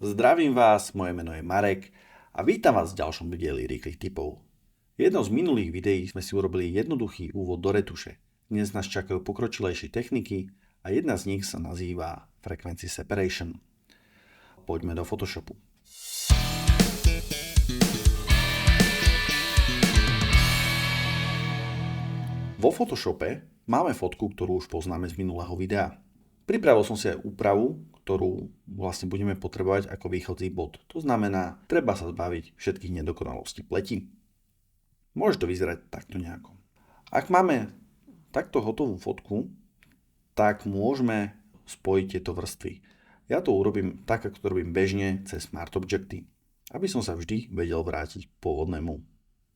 Zdravím vás, moje meno je Marek a vítam vás v ďalšom dieli Rýchlych tipov. V jednom z minulých videí sme si urobili jednoduchý úvod do retuše. Dnes nás čakajú pokročilejšie techniky a jedna z nich sa nazýva Frequency Separation. Poďme do Photoshopu. Vo Photoshope máme fotku, ktorú už poznáme z minulého videa. Pripravil som si aj úpravu, ktorú vlastne budeme potrebovať ako východzí bod. To znamená, treba sa zbaviť všetkých nedokonalostí pleti. Môže to vyzerať takto nejako. Ak máme takto hotovú fotku, tak môžeme spojiť tieto vrstvy. Ja to urobím tak, ako to robím bežne cez Smart Objecty, aby som sa vždy vedel vrátiť k pôvodnému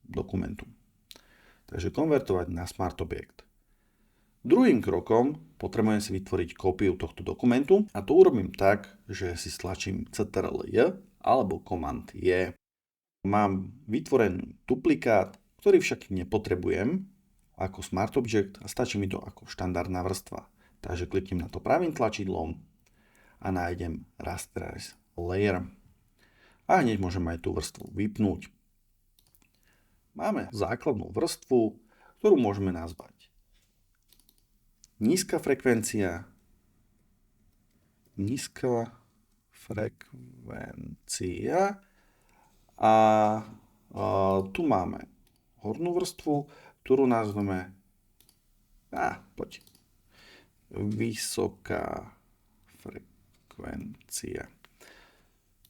dokumentu. Takže konvertovať na Smart Object. Druhým krokom potrebujem si vytvoriť kópiu tohto dokumentu a to urobím tak, že si stlačím Ctrl-J alebo Command J. Mám vytvorený duplikát, ktorý však nepotrebujem ako Smart Object a stačí mi to ako štandardná vrstva. Takže kliknem na to pravým tlačidlom a nájdem Rasterize Layer. A hneď môžem aj tú vrstvu vypnúť. Máme základnú vrstvu, ktorú môžeme nazvať nízka frekvencia a tu máme hornú vrstvu, ktorú nazveme vysoká frekvencia.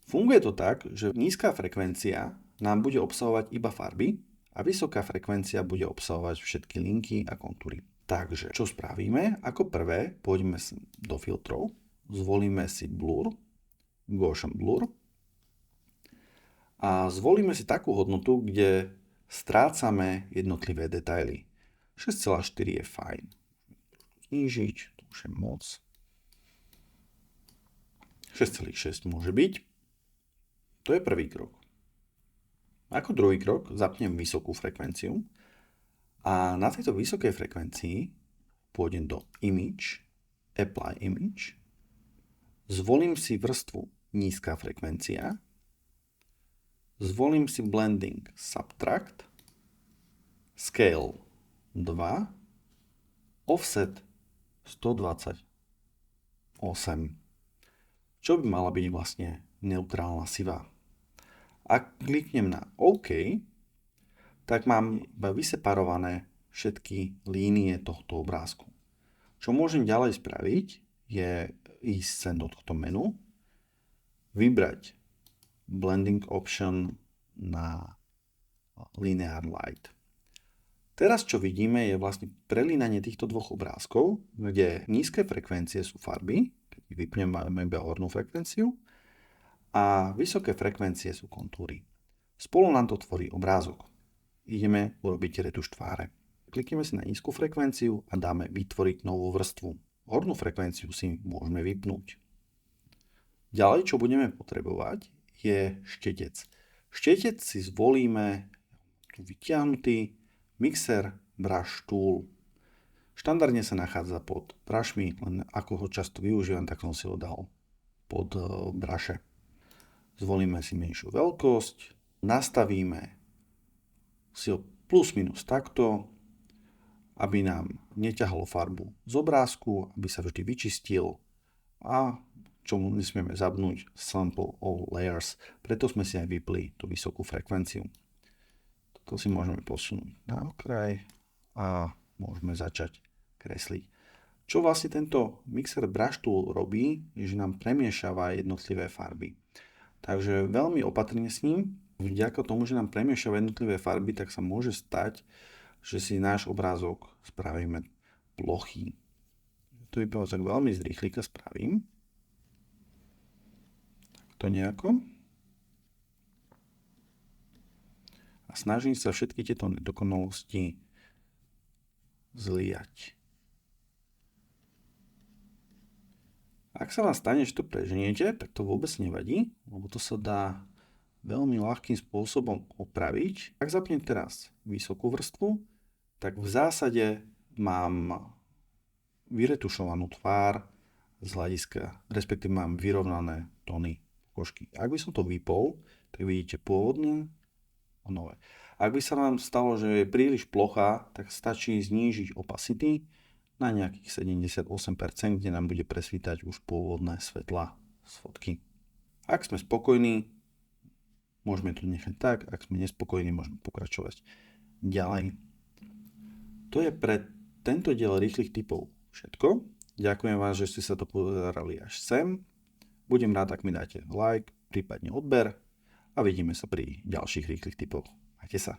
Funguje to tak, že nízka frekvencia nám bude obsahovať iba farby a vysoká frekvencia bude obsahovať všetky linky a kontúry. Takže, čo spravíme? Ako prvé, pôjdeme do filtrov, zvolíme si Blur, Gaussian Blur a zvolíme si takú hodnotu, kde strácame jednotlivé detaily. 6,4 je fajn. Znížiť, to už je moc. 6,6 môže byť. To je prvý krok. Ako druhý krok zapnem vysokú frekvenciu. A na tejto vysokej frekvencii pôjdem do Image, Apply Image, zvolím si vrstvu nízka frekvencia, zvolím si Blending Subtract, Scale 2, Offset 128, čo by mala byť vlastne neutrálna siva. Ak kliknem na OK, tak mám iba vyseparované všetky línie tohto obrázku. Čo môžem ďalej spraviť, je ísť sem do tohto menu, vybrať Blending Option na Linear Light. Teraz, čo vidíme, je vlastne prelínanie týchto dvoch obrázkov, kde nízke frekvencie sú farby, keď vypnem iba hornú frekvenciu, a vysoké frekvencie sú kontúry. Spolu nám to tvorí obrázok. Ideme urobiť retuš tváre. Klikneme si na nízku frekvenciu a dáme vytvoriť novú vrstvu. Hornú frekvenciu si môžeme vypnúť. Ďalej, čo budeme potrebovať, je štetec. Štetec si zvolíme tu vytiahnutý Mixer Brush Tool. Štandardne sa nachádza pod brushmi, len ako ho často využívam, tak som si ho dal pod brushe. Zvolíme si menšiu veľkosť, nastavíme si ho plus minus takto, aby nám neťahalo farbu z obrázku, aby sa vždy vyčistil a čo nesmieme zabnúť, Sample All Layers, preto sme si aj vypli tú vysokú frekvenciu. Toto si môžeme posunúť na okraj a môžeme začať kresliť. Čo vlastne tento Mixer Brush Tool robí, je, že nám premiešava jednotlivé farby. Takže veľmi opatrne s ním. Vďaka tomu, že nám premiešava jednotlivé farby, tak sa môže stať, že si náš obrázok spravíme plochý. To vypadá tak veľmi zrýchlika spravím. Takto nejako. A snažím sa všetky tieto nedokonalosti zliať. Ak sa vám stane, že to preženiete, tak to vôbec nevadí, lebo to sa dá veľmi ľahkým spôsobom opraviť. Ak zapnem teraz vysokú vrstvu, tak v zásade mám vyretušovanú tvár z hľadiska, respektíve mám vyrovnané tóny košky. Ak by som to vypol, tak vidíte pôvodné a nové. Ak by sa vám stalo, že je príliš plochá, tak stačí znížiť opacity na nejakých 78%, kde nám bude presvítať už pôvodné svetla z fotky. Ak sme spokojní, môžeme to nechať tak, ak sme nespokojní, môžeme pokračovať ďalej. To je pre tento diel rýchlych tipov všetko. Ďakujem vám, že ste sa to pozerali až sem. Budem rád, ak mi dáte like, prípadne odber a vidíme sa pri ďalších rýchlych tipoch. Majte sa.